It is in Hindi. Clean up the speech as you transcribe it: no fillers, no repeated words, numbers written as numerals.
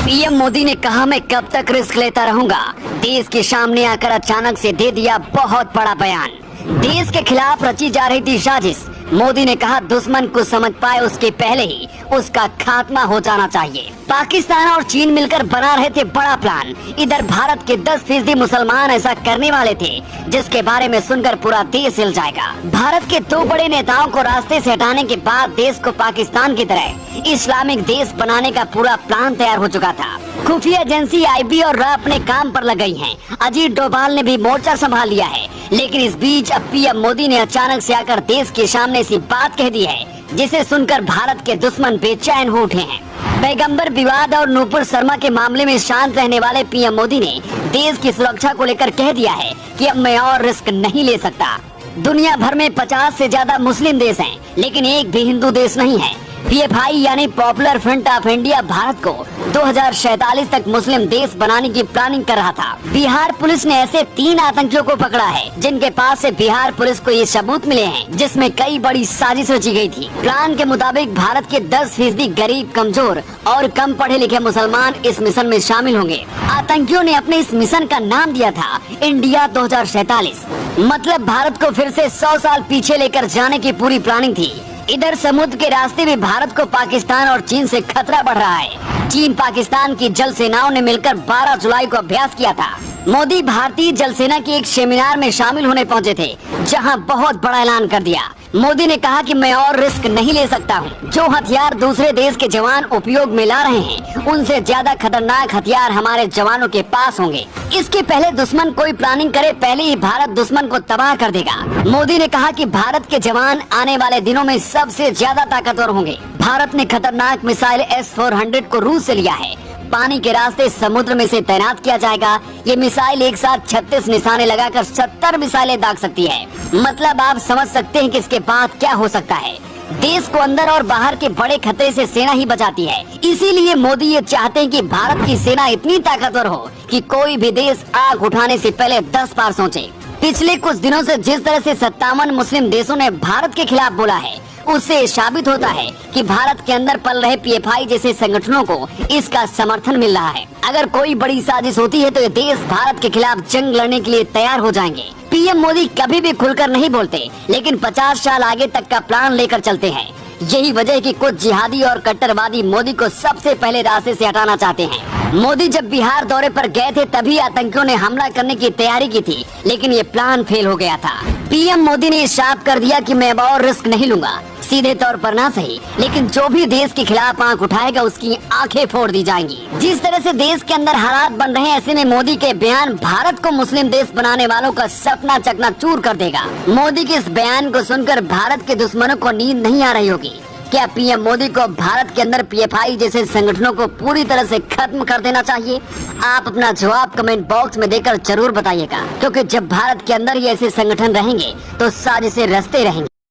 पीएम मोदी ने कहा, मैं कब तक रिस्क लेता रहूंगा। देश के सामने आकर अचानक से दे दिया बहुत बड़ा बयान। देश के खिलाफ रची जा रही थी साजिश। मोदी ने कहा, दुश्मन को समझ पाए उसके पहले ही उसका खात्मा हो जाना चाहिए। पाकिस्तान और चीन मिलकर बना रहे थे बड़ा प्लान। इधर भारत के 10% मुसलमान ऐसा करने वाले थे जिसके बारे में सुनकर पूरा देश हिल जाएगा। भारत के 2 बड़े नेताओं को रास्ते से हटाने के बाद देश को पाकिस्तान की तरह इस्लामिक देश बनाने का पूरा प्लान तैयार हो चुका था। खुफिया एजेंसी IB और RA अपने काम पर लग गई हैं। अजीत डोभाल ने भी मोर्चा संभाल लिया है। लेकिन इस बीच अब पीएम मोदी ने अचानक से आकर देश के सामने ऐसी बात कह दी है जिसे सुनकर भारत के दुश्मन बेचैन हो उठे हैं। पैगंबर विवाद और नूपुर शर्मा के मामले में शांत रहने वाले पीएम मोदी ने देश की सुरक्षा को लेकर कह दिया है कि अब मैं और रिस्क नहीं ले सकता। दुनिया भर में 50 से ज्यादा मुस्लिम देश हैं, लेकिन एक भी हिंदू देश नहीं है। PFI यानी popular front of India Bharat को 2047 तक मुस्लिम देश बनाने की प्लानिंग कर रहा था। बिहार पुलिस ने ऐसे 3 आतंकियों को पकड़ा है जिनके पास से बिहार पुलिस को ये सबूत मिले हैं जिसमें कई बड़ी साजिश रची गई थी। प्लान के मुताबिक भारत के 10% गरीब, कमजोर और कम पढ़े लिखे मुसलमान इस मिशन में शामिल होंगे। आतंकियों ने अपने इस मिशन का नाम दिया था इंडिया 2047। मतलब भारत को फिर से 100 साल पीछे लेकर जाने की पूरी प्लानिंग थी। इधर समुद्र के रास्ते में भारत को पाकिस्तान और चीन से खतरा बढ़ रहा है। चीन पाकिस्तान की जल सेनाओं ने मिलकर 12 जुलाई को अभ्यास किया था। मोदी भारतीय जल सेना के एक सेमिनार में शामिल होने पहुंचे थे जहां बहुत बड़ा ऐलान कर दिया। मोदी ने कहा कि मैं और रिस्क नहीं ले सकता हूं। जो हथियार दूसरे देश के जवान उपयोग में ला रहे हैं उनसे ज्यादा खतरनाक हथियार हमारे जवानों के पास होंगे। इसके पहले दुश्मन कोई प्लानिंग करे, पहले ही भारत दुश्मन को तबाह कर देगा। मोदी ने कहा कि भारत के जवान आने वाले दिनों में सबसे ज्यादा ताकतवर होंगे। भारत ने खतरनाक मिसाइल S-400 को रूस से लिया है। पानी के रास्ते समुद्र में से तैनात किया जाएगा। ये मिसाइल एक साथ 36 निशाने लगाकर 70 मिसाइलें दाग सकती है। मतलब आप समझ सकते हैं कि इसके बाद क्या हो सकता है। देश को अंदर और बाहर के बड़े खतरे से सेना ही बचाती है। इसीलिए मोदी ये चाहते हैं कि भारत की सेना इतनी ताकतवर हो कि कोई भी देश आग उठाने से पहले 10 बार सोचे। पिछले कुछ दिनों से जिस तरह से 57 मुस्लिम देशों ने भारत के खिलाफ बोला है उससे साबित होता है कि भारत के अंदर पल रहे PFI जैसे संगठनों को इसका समर्थन मिल रहा है। अगर कोई बड़ी साजिश होती है तो ये देश भारत के खिलाफ जंग लड़ने के लिए तैयार हो जाएंगे। पीएम मोदी कभी भी खुलकर नहीं बोलते, लेकिन 50 साल आगे तक का प्लान लेकर चलते हैं। यही वजह है कि कुछ जिहादी और कट्टरवादी मोदी को सबसे पहले रास्ते से हटाना चाहते हैं। मोदी जब बिहार दौरे पर गए थे तभी आतंकियों ने हमला करने की तैयारी की थी, लेकिन ये प्लान फेल हो गया था। पीएम मोदी ने साफ कर दिया कि मैं अब और रिस्क नहीं लूंगा। सीधे तौर पर ना सही, लेकिन जो भी देश के खिलाफ आंख उठाएगा उसकी आंखें फोड़ दी जाएंगी। जिस तरह से देश के अंदर हालात बन रहे हैं, ऐसे में मोदी के बयान भारत को मुस्लिम देश बनाने वालों का सपना चकनाचूर कर देगा। मोदी के इस बयान को सुनकर भारत के दुश्मनों को नींद नहीं आ रही होगी। क्या पीएम मोदी को भारत के अंदर PFI जैसे संगठनों को पूरी तरह से खत्म कर देना चाहिए? आप अपना जवाब कमेंट बॉक्स में देकर जरूर बताइएगा, क्योंकि जब भारत के अंदर ही ऐसे संगठन रहेंगे तो साजिशें रचते रहेंगे।